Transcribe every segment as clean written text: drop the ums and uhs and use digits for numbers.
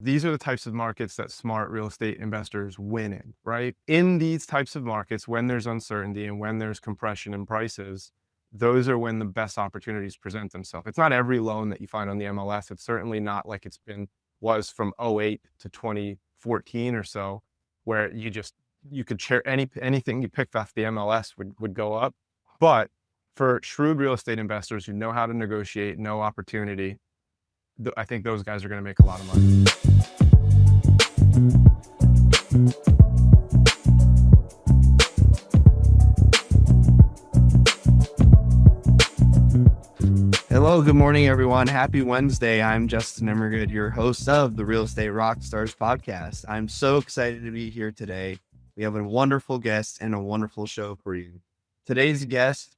These are the types of markets that smart real estate investors win in, right? In these types of markets, when there's uncertainty and when there's compression in prices, those are when the best opportunities present themselves. It's not every loan that you find on the MLS. It's certainly not like was from '08 to 2014 or so, where you could share anything you picked off the MLS would go up. But for shrewd real estate investors who know how to negotiate, know opportunity, I think those guys are going to make a lot of money. Hello, good morning, everyone. Happy Wednesday. I'm Justin Nimergood, your host of the Real Estate Rockstars podcast. I'm so excited to be here today. We have a wonderful guest and a wonderful show for you. Today's guest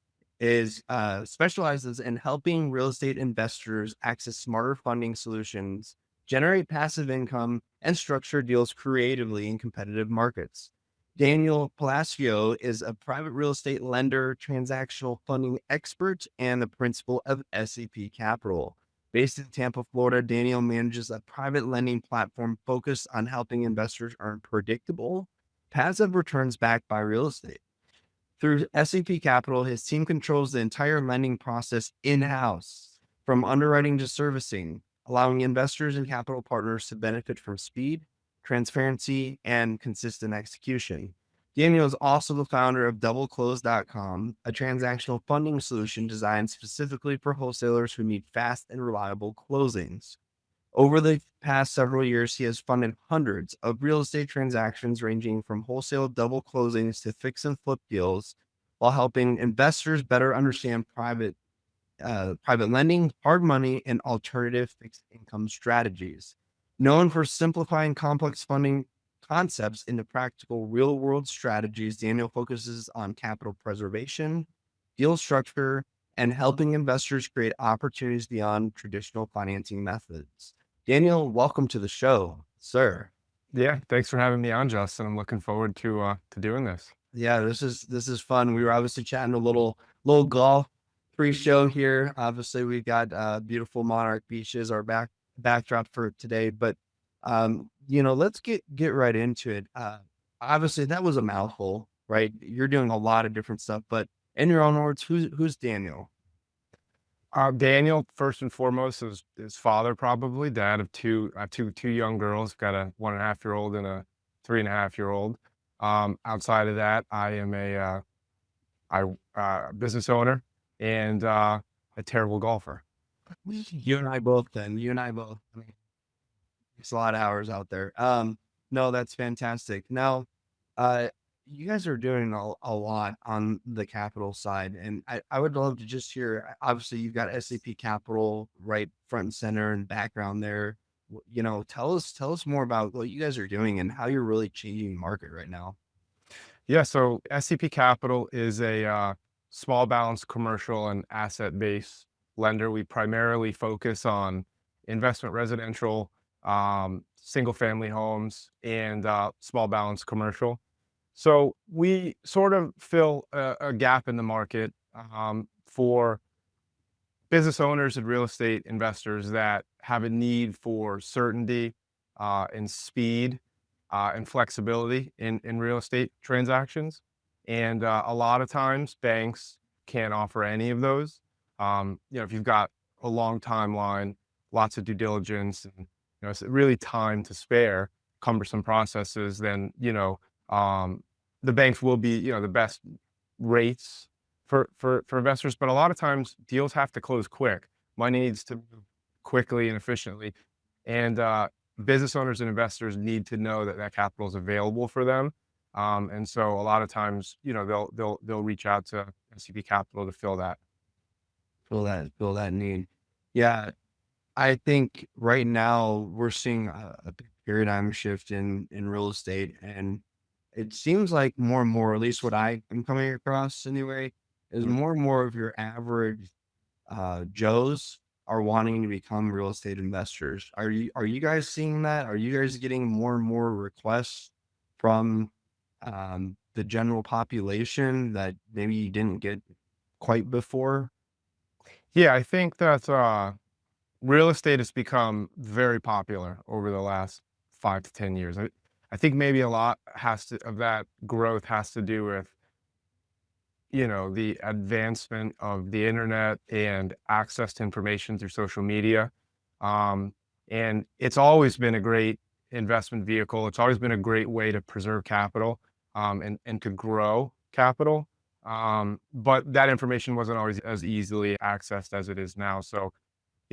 specializes in helping real estate investors access smarter funding solutions, generate passive income, and structure deals creatively in competitive markets. Daniel Paloscio is a private real estate lender, transactional funding expert, and the principal of SEP Capital. Based in Tampa, Florida, Daniel manages a private lending platform focused on helping investors earn predictable, passive returns backed by real estate. Through SEP Capital, his team controls the entire lending process in-house, from underwriting to servicing, allowing investors and capital partners to benefit from speed, transparency, and consistent execution. Daniel is also the founder of DoubleClose.com, a transactional funding solution designed specifically for wholesalers who need fast and reliable closings. Over the past several years, he has funded hundreds of real estate transactions ranging from wholesale double closings to fix and flip deals, while helping investors better understand private lending, hard money, and alternative fixed income strategies. Known for simplifying complex funding concepts into practical real-world strategies, Daniel focuses on capital preservation, deal structure, and helping investors create opportunities beyond traditional financing methods. Daniel, welcome to the show, sir. Yeah, thanks for having me on, Justin. I'm looking forward to doing this. Yeah, this is fun. We were obviously chatting a little golf pre-show here. Obviously, we've got beautiful Monarch beaches, our backdrop for today. But let's get right into it. Obviously, that was a mouthful, right? You're doing a lot of different stuff, but in your own words, who's Daniel? Daniel, first and foremost, is his father, probably dad of two. I have two young girls. Got a 1.5-year-old and a 3.5-year-old. Outside of that, I am a business owner and a terrible golfer. You and I both. Then you and I both. I mean, it's a lot of hours out there. No, that's fantastic. Now, you guys are doing a lot on the capital side, and I would love to just hear. Obviously, you've got SEP Capital right front and center and background there. Tell us more about what you guys are doing and how you're really changing the market right now. Yeah, so SEP Capital is a small balance commercial and asset-based lender. We primarily focus on investment residential, single-family homes, and small balance commercial. So we sort of fill a gap in the market for business owners and real estate investors that have a need for certainty and speed and flexibility in real estate transactions. And a lot of times banks can't offer any of those. If you've got a long timeline, lots of due diligence, and it's really time to spare, cumbersome processes, then the banks will be the best rates for investors. But a lot of times deals have to close quick. Money needs to move quickly and efficiently, and business owners and investors need to know that capital is available for them. And so a lot of times, they'll reach out to SEP Capital to fill that. Fill that need. Yeah, I think right now we're seeing a big paradigm shift in real estate, and it seems like more and more, at least what I am coming across anyway, is Mm. more and more of your average Joes are wanting to become real estate investors. Are you guys seeing that? Are you guys getting more and more requests from the general population that maybe you didn't get quite before? Yeah, I think that real estate has become very popular over the last 5 to 10 years. I think maybe a lot of that growth has to do with, the advancement of the internet and access to information through social media. Um, and it's always been a great investment vehicle. It's always been a great way to preserve capital, and to grow capital. But that information wasn't always as easily accessed as it is now. So,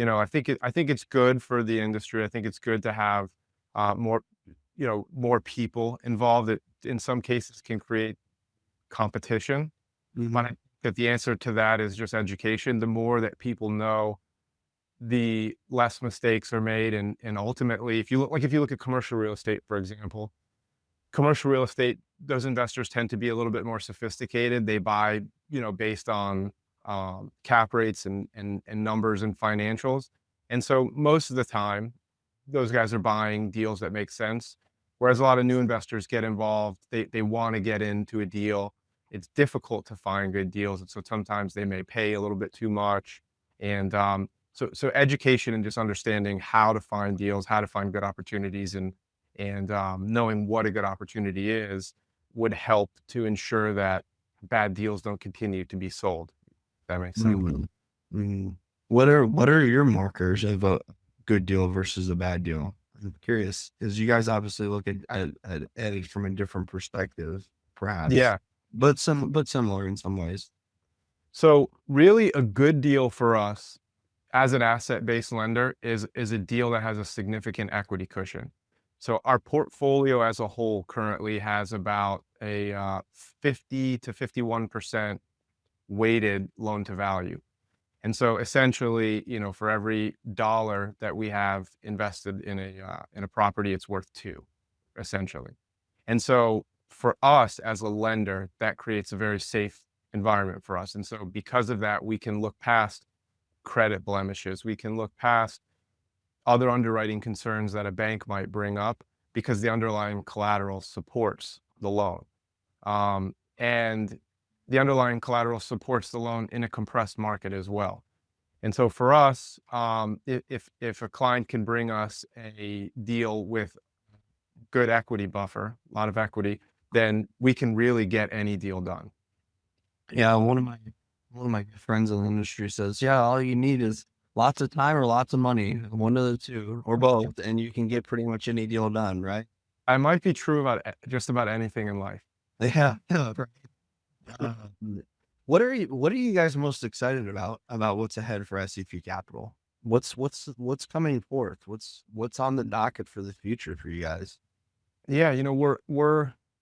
I think it's good for the industry. I think it's good to have more, more people involved. That in some cases can create competition, but I Mhm. think that the answer to that is just education. The more that people know, the less mistakes are made, and ultimately, if you look at commercial real estate, for example, commercial real estate, those investors tend to be a little bit more sophisticated. They buy, based on cap rates and numbers and financials, and so most of the time, those guys are buying deals that make sense. Whereas a lot of new investors get involved, they want to get into a deal. It's difficult to find good deals, and so sometimes they may pay a little bit too much. And so education and just understanding how to find deals, how to find good opportunities, and knowing what a good opportunity is would help to ensure that bad deals don't continue to be sold. If that makes sense. Mhm. Mhm. What are your markers of a good deal versus a bad deal? I'm curious, because you guys obviously look at it from a different perspective, perhaps, Yeah. but similar in some ways. So really a good deal for us as an asset-based lender is a deal that has a significant equity cushion. So our portfolio as a whole currently has about a 50 to 51% weighted loan to value. And so essentially, for every dollar that we have invested in a property, it's worth two, essentially. And so for us as a lender, that creates a very safe environment for us. And so because of that, we can look past credit blemishes. We can look past other underwriting concerns that a bank might bring up because the underlying collateral supports the loan. And the underlying collateral supports the loan in a compressed market as well. And so for us, if a client can bring us a deal with good equity buffer, a lot of equity, then we can really get any deal done. Yeah, one of my good friends in the industry says, yeah, all you need is lots of time or lots of money, one of the two, or both, and you can get pretty much any deal done, right? I might be true about just about anything in life. Yeah, yeah, right. What are you guys most excited about what's ahead for SEP Capital? What's coming forth? What's on the docket for the future for you guys? Yeah,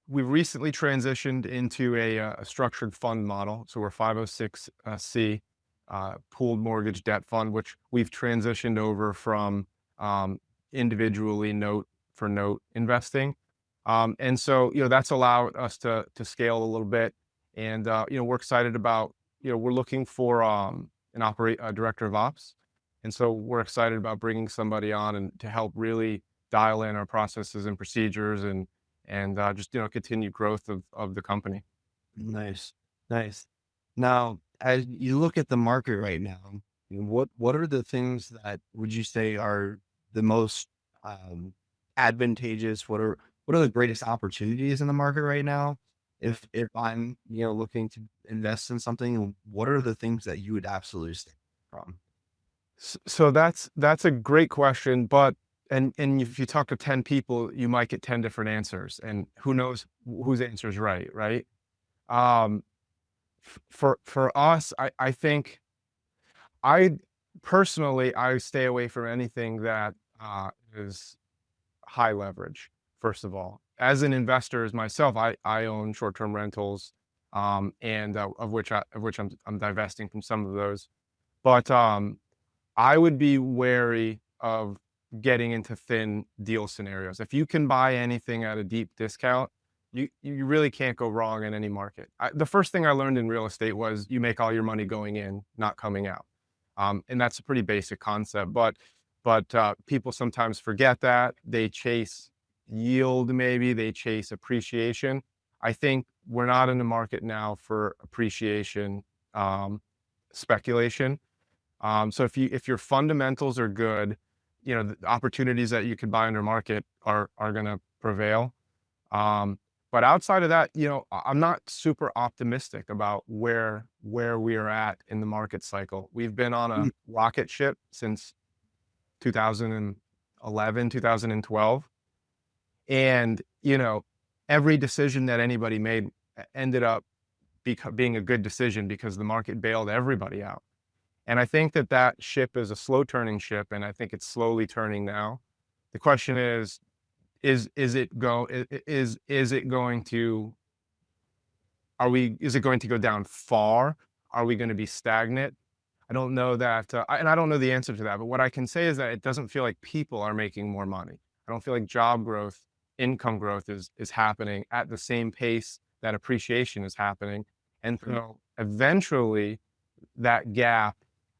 we've recently transitioned into a structured fund model. So we're 506 C pooled mortgage debt fund, which we've transitioned over from individually note for note investing. And so that's allowed us to scale a little bit, and we're excited about we're looking for an operate a director of ops, and so we're excited about bringing somebody on and to help really dial in our processes and procedures, and just continued growth of the company. Nice, nice. Now, as you look at the market right now, what are the things that would you say are the most um, advantageous? What are the greatest opportunities in the market right now? If I'm looking to invest in something, what are the things that you would absolutely stay from? So that's a great question, but and if you talk to 10 people, you might get 10 different answers, and who knows whose answer is right, right? Um, for us, I think I personally I stay away from anything that is high leverage. First of all, as an investor, as myself, I own short term rentals, and of which I'm divesting from some of those, but I would be wary of getting into thin deal scenarios. If you can buy anything at a deep discount, you really can't go wrong in any market. The first thing I learned in real estate was you make all your money going in, not coming out, and that's a pretty basic concept. But people sometimes forget that they chase yield, maybe they chase appreciation. I think we're not in the market now for appreciation, speculation. So if your fundamentals are good, the opportunities that you could buy under market are going to prevail. But outside of that, I'm not super optimistic about where we are at in the market cycle. We've been on a Mm. rocket ship since 2011, 2012. And, every decision that anybody made ended up being a good decision because the market bailed everybody out. And I think that ship is a slow turning ship, and I think it's slowly turning now. The question is it going to is it going to go down far? Are we going to be stagnant? I don't know that, and I don't know the answer to that. But what I can say is that it doesn't feel like people are making more money. I don't feel like job growth, income growth is happening at the same pace that appreciation is happening, and so eventually that gap,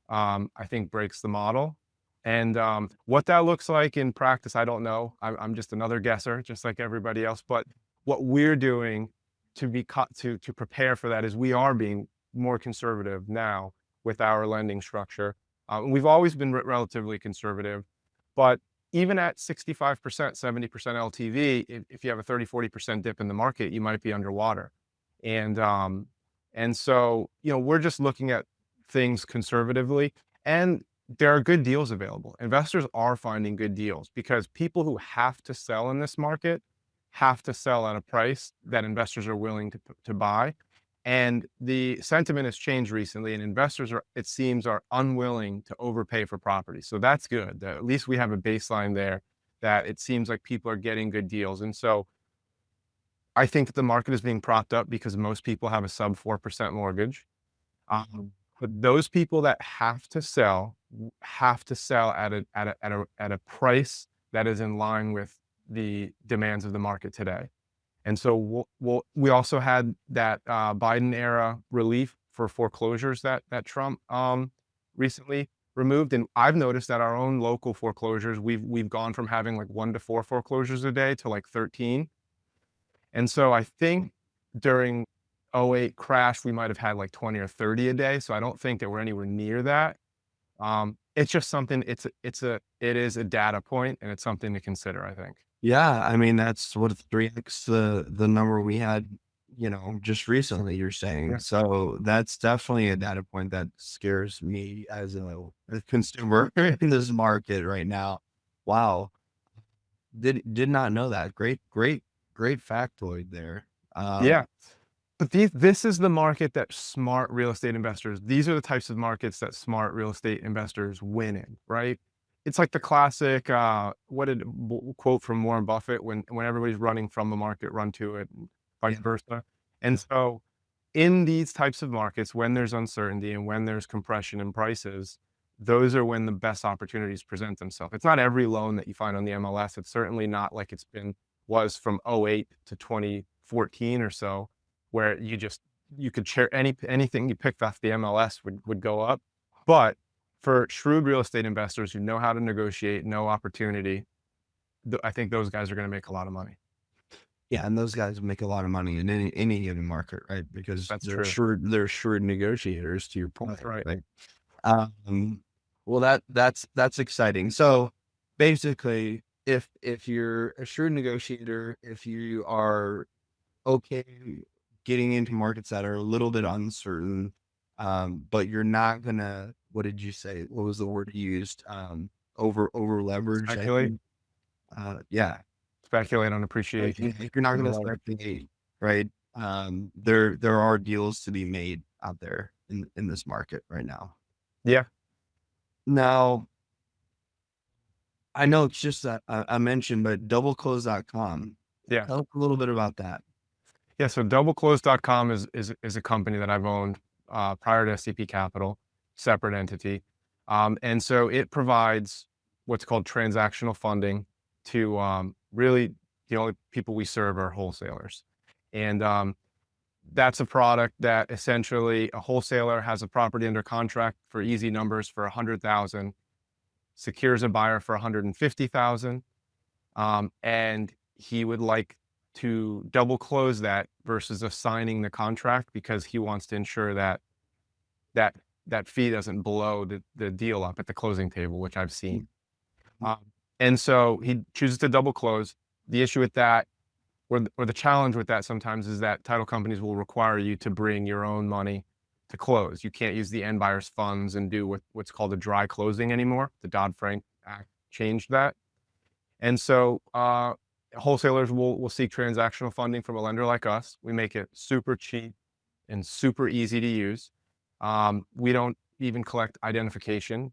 I think, breaks the model. And what that looks like in practice, I don't know. I'm just another guesser, just like everybody else. But what we're doing to prepare for that is we are being more conservative now with our lending structure. We've always been relatively conservative, but even at 65%, 70% LTV, if you have a 30, 40% dip in the market, you might be underwater. And so, we're just looking at things conservatively, and there are good deals available. Investors are finding good deals because people who have to sell in this market have to sell at a price that investors are willing to buy. And the sentiment has changed recently, and investors it seems, are unwilling to overpay for property. So that's good. At least we have a baseline there that it seems like people are getting good deals. And so I think that the market is being propped up because most people have a sub 4% mortgage. But those people that have to sell at a price that is in line with the demands of the market today. And so we also had that Biden era relief for foreclosures that Trump recently removed. And I've noticed that our own local foreclosures, we've gone from having like 1 to 4 foreclosures a day to like 13. And so I think during '08 crash, we might have had like 20 or 30 a day. So I don't think that we're anywhere near that. It's just something, it is a data point, and it's something to consider, I think. Yeah, I mean, that's what 3x the number we had, just recently, you're saying. Yeah. So that's definitely a data point that scares me as a consumer in this market right now. Wow. Did not know that. Great factoid there. Yeah. But this is the market that smart real estate investors, these are the types of markets that smart real estate investors win in, right? It's like the classic, quote from Warren Buffett, when everybody's running from the market, run to it, and vice Yeah. versa. And so in these types of markets, when there's uncertainty and when there's compression in prices, those are when the best opportunities present themselves. It's not every loan that you find on the MLS. It's certainly not like was from '08 to 2014 or so, where you could share anything you picked off the MLS would go up. But for shrewd real estate investors who know how to negotiate, know opportunity, I think those guys are going to make a lot of money. Yeah, and those guys make a lot of money in any given market, right? Because That's they're true. shrewd negotiators, to your point. That's right. Right? Well, that's exciting. So basically, if you're a shrewd negotiator, if you are okay getting into markets that are a little bit uncertain, but you're not gonna, what did you say? What was the word you used? Over leverage. Speculate, Yeah. speculate on Like, appreciation. if you're not gonna Leverage. speculate, right? There are deals to be made out there in this market right now. Yeah. Now, I know it's just that I mentioned, but doubleclose.com. Yeah. Tell us a little bit about that. Yeah. So doubleclose.com is a company that I've owned prior to SEP Capital, separate entity. And so it provides what's called transactional funding to really the only people we serve are wholesalers. And that's a product that essentially a wholesaler has a property under contract for easy numbers for 100,000, secures a buyer for 150,000, and he would like to double close that versus assigning the contract because he wants to ensure that that fee doesn't blow the deal up at the closing table, which I've seen. Um, and so he chooses to double close. The issue with that, or the challenge with that sometimes, is that title companies will require you to bring your own money to close. You can't use the end buyer's funds and do what's called a dry closing anymore. The Dodd-Frank Act changed that. And so wholesalers will seek transactional funding from a lender like us. We make it super cheap and super easy to use. We don't even collect identification.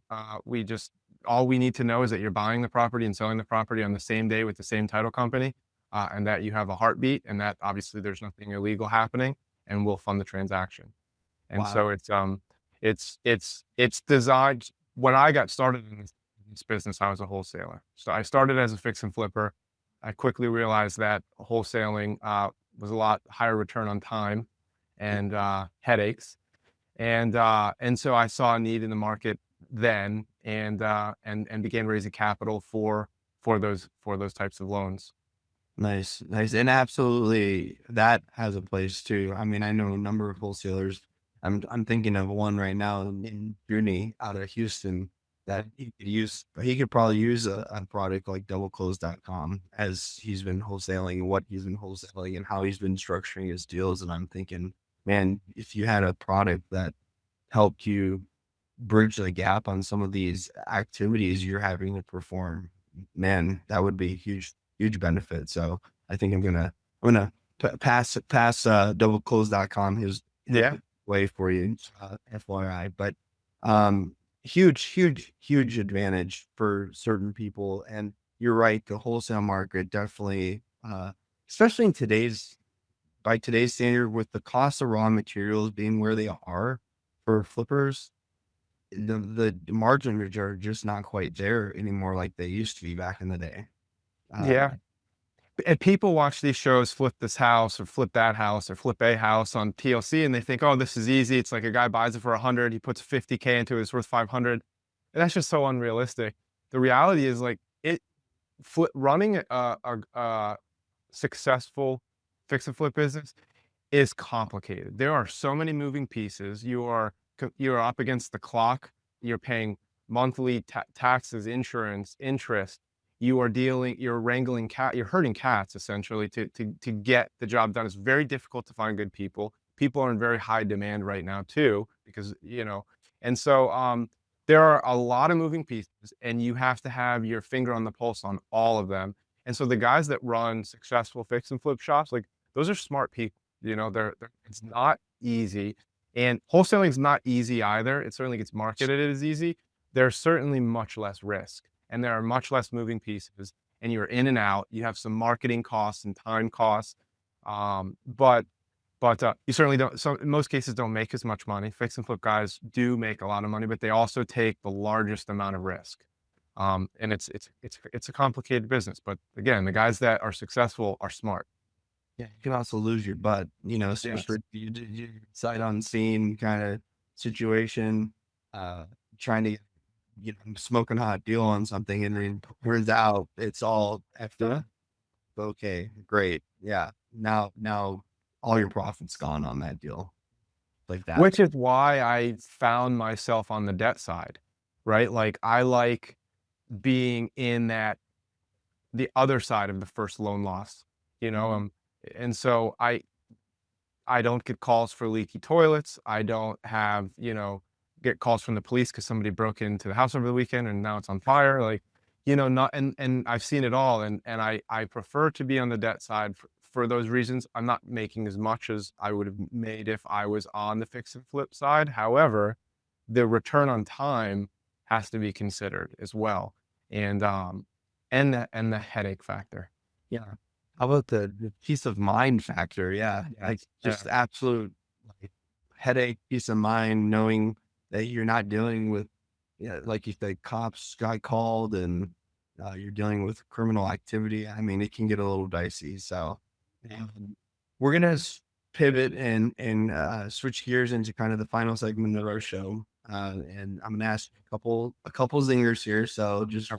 All we need to know is that you're buying the property and selling the property on the same day with the same title company, and that you have a heartbeat, and that obviously there's nothing illegal happening, and we'll fund the transaction. And Wow. so it's designed. When I got started in this business, I was a wholesaler. So I started as a fix and flipper. I quickly realized that wholesaling was a lot higher return on time and headaches. And so I saw a need in the market then, and began raising capital for those types of loans. Nice, nice. And absolutely that has a place too. I mean, I know a number of wholesalers. I'm thinking of one right now in Junie out of Houston that he could probably use a product like doubleclose.com as he's been wholesaling, what he's been wholesaling and how he's been structuring his deals. And I'm thinking, man, if you had a product that helped you bridge the gap on some of these activities you're having to perform, man, that would be a huge benefit. So I think I'm gonna pass doubleclose.com his Yeah. way for you, FYI. But huge advantage for certain people. And you're right, the wholesale market definitely, especially in by today's standard, with the cost of raw materials being where they are for flippers, the margins are just not quite there anymore like they used to be back in the day. Uh, Yeah. And people watch these shows, flip this house or flip that house or flip a house on TLC, and they think, oh, this is easy. It's like a guy buys it for 100, he puts 50K into it, it's worth 500. And that's just so unrealistic. The reality is, like, running a successful fix and flip business is complicated. There are so many moving pieces. You're up against the clock. You're paying monthly taxes, insurance, interest. You're wrangling you're herding cats essentially to get the job done. It's very difficult to find good people. People are in very high demand right now too, because, and so there are a lot of moving pieces, and you have to have your finger on the pulse on all of them. And so the guys that run successful fix and flip shops, like, those are smart people. It's not easy, and wholesaling is not easy either. It certainly gets marketed as easy. There's certainly much less risk, and there are much less moving pieces, and you're in and out. You have some marketing costs and time costs, but you certainly don't. So in most cases, don't make as much money. Fix and flip guys do make a lot of money, but they also take the largest amount of risk. And it's a complicated business. But again, the guys that are successful are smart. yeah, you can also lose your butt, Yes. especially if you sight unseen kind of situation, trying to, smoking hot deal on something, and then turns out it's all effed up. Okay, great. Yeah. Now all your profits gone on that deal like that. Which is why I found myself on the debt side, right? Like, I like being in the other side of the first loan loss, you know? Mhm. And so I don't get calls for leaky toilets. I don't have, get calls from the police because somebody broke into the house over the weekend and now it's on fire. Like, not, and I've seen it all. And I prefer to be on the debt side for those reasons. I'm not making as much as I would have made if I was on the fix and flip side. However, the return on time has to be considered as well. And the headache factor. Yeah. How about the peace of mind factor? Yeah. Like just absolute, like, headache, peace of mind, knowing that you're not dealing with, yeah, like if the cops got called and you're dealing with criminal activity. I mean, it can get a little dicey. So we're gonna pivot and switch gears into kind of the final segment of our show. And I'm gonna ask a couple zingers here. So just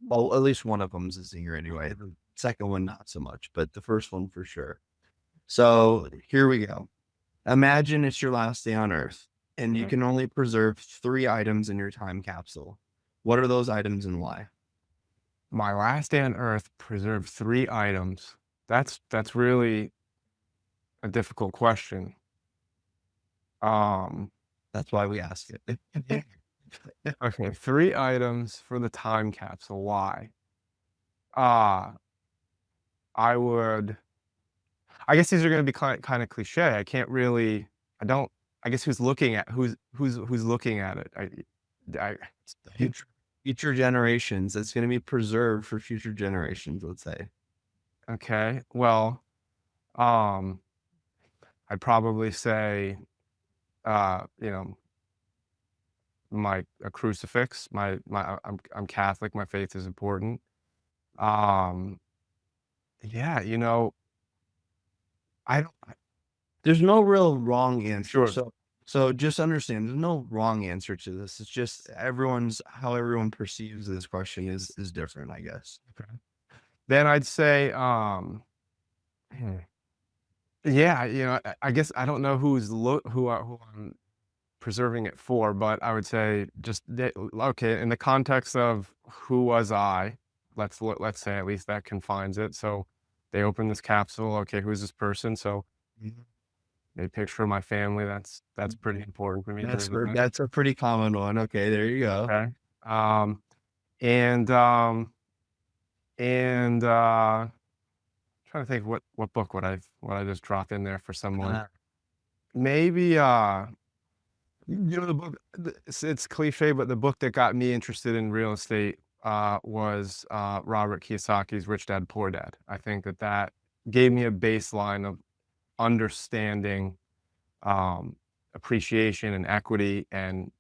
well, at least one of them's a zinger anyway. The second one not so much, but the first one for sure. So here we go. Imagine it's your last day on Earth. and you Mhm. can only preserve 3 items in your time capsule. What are those items and why? My last day on earth preserved 3 items. That's really a difficult question. Um, That's why we ask it. yeah, okay, 3 items for the time capsule. Why? Ah, I would I guess these are gonna be kinda cliche. I don't I guess who's looking at it? I It's the future generations. It's gonna be preserved for future generations, let's say. okay, well, um, I'd probably say, you know, a crucifix, I'm Catholic, my faith is important. Um, yeah, I don't There's no real wrong answer. sure. So just understand there's no wrong answer to this. It's just how everyone perceives this question is different, I guess. Okay. Then I'd say, hmm, yeah, I guess I don't know who I'm preserving it for, but I would say just okay, in the context of who was I, let's say at least that confines it. So they open this capsule, okay, who's this person? So Mhm. a picture of my family, that's pretty important for me. That's a pretty common one. Okay, there you go. Okay. Um, and um, and trying to think what book would I just drop in there for someone. Uh, Maybe the book it's cliche, but the book that got me interested in real estate was Robert Kiyosaki's Rich Dad Poor Dad. I think that gave me a baseline of understanding appreciation and equity and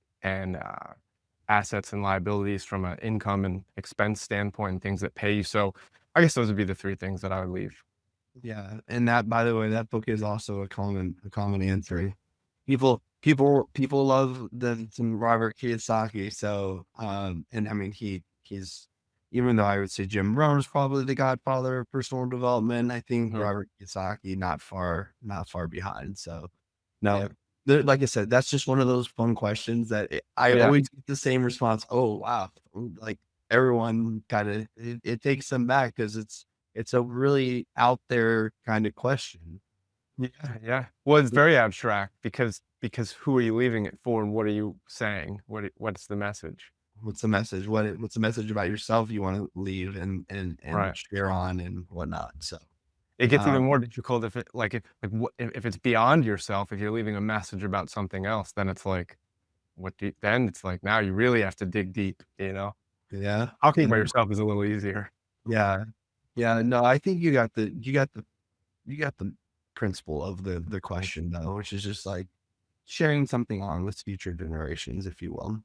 assets and liabilities from an income and expense standpoint and things that pay you. So I guess those would be the 3 things that I would leave. yeah, and that by the way, that book is also a common answer. People love some Robert Kiyosaki. So and I mean he's even though I would say Jim Rohn is probably the godfather of personal development, I think Mhm. Robert Kiyosaki not far behind. So Yeah. no, like I said, that's just one of those fun questions that I Yeah. always get the same response. Oh wow, like everyone kind of it takes them back because it's a really out there kind of question. Yeah. Yeah. Well, it's very abstract because who are you leaving it for and what are you saying? What's the message? What's the message? What's the message about yourself you want to leave and Right. share on and whatnot? So, It gets even um, more difficult if it like if it's beyond yourself, if you're leaving a message about something else, then it's like, then it's like now you really have to dig deep, you know? yeah, Talking about and yourself is a little easier. yeah, yeah. No, I think you got the principle of the question though, which is just like sharing something on with future generations, if you will.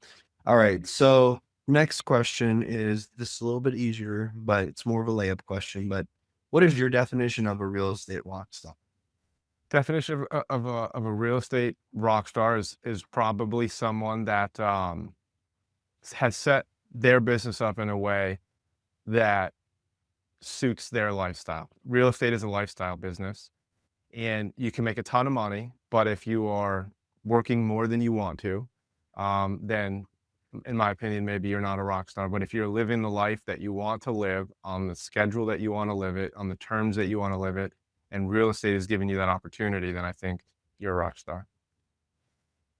All right. So next question is this is a little bit easier, but it's more of a layup question. But what is your definition of a real estate rock star? Definition of a real estate rock star is probably someone that, has set their business up in a way that suits their lifestyle. Real estate is a lifestyle business, and you can make a ton of money, but if you are working more than you want to, then in my opinion, maybe you're not a rock star. But if you're living the life that you want to live on the schedule that you want to live it, on the terms that you want to live it, and real estate is giving you that opportunity, then I think you're a rock star.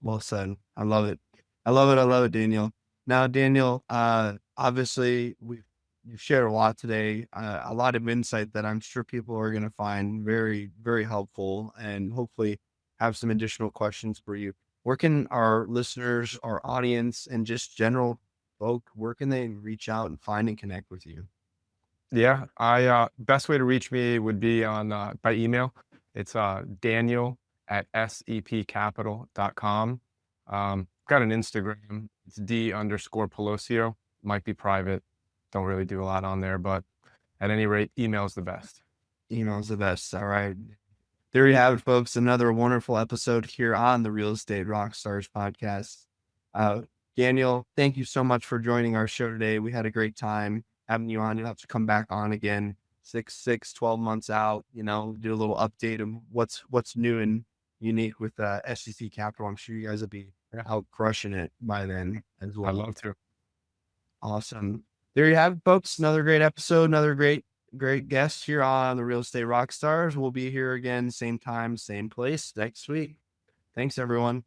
Well said. I love it. I love it. I love it, Daniel. Now, Daniel, obviously you've shared a lot today, a lot of insight that I'm sure people are going to find very, very helpful and hopefully have some additional questions for you. Where can our listeners, our audience, and just general folk, where can they reach out and find and connect with you? Yeah, best way to reach me would be on by email. It's Daniel at sepcapital.com. Got an Instagram. It's D_Paloscio. Might be private. Don't really do a lot on there, but at any rate, email is the best. Email's the best. All right. There you have it, folks. Another wonderful episode here on the Real Estate Rockstars podcast. Uh, Daniel, thank you so much for joining our show today. We had a great time having you on. You'll have to come back on again 12 months out, do a little update of what's new and unique with SEC Capital. I'm sure you guys will be Yeah. out crushing it by then as I'd well. love to. Awesome. There you have it, folks. Another great episode, another great guest here on the Real Estate Rockstars. We'll be here again, same time, same place next week. Thanks, everyone.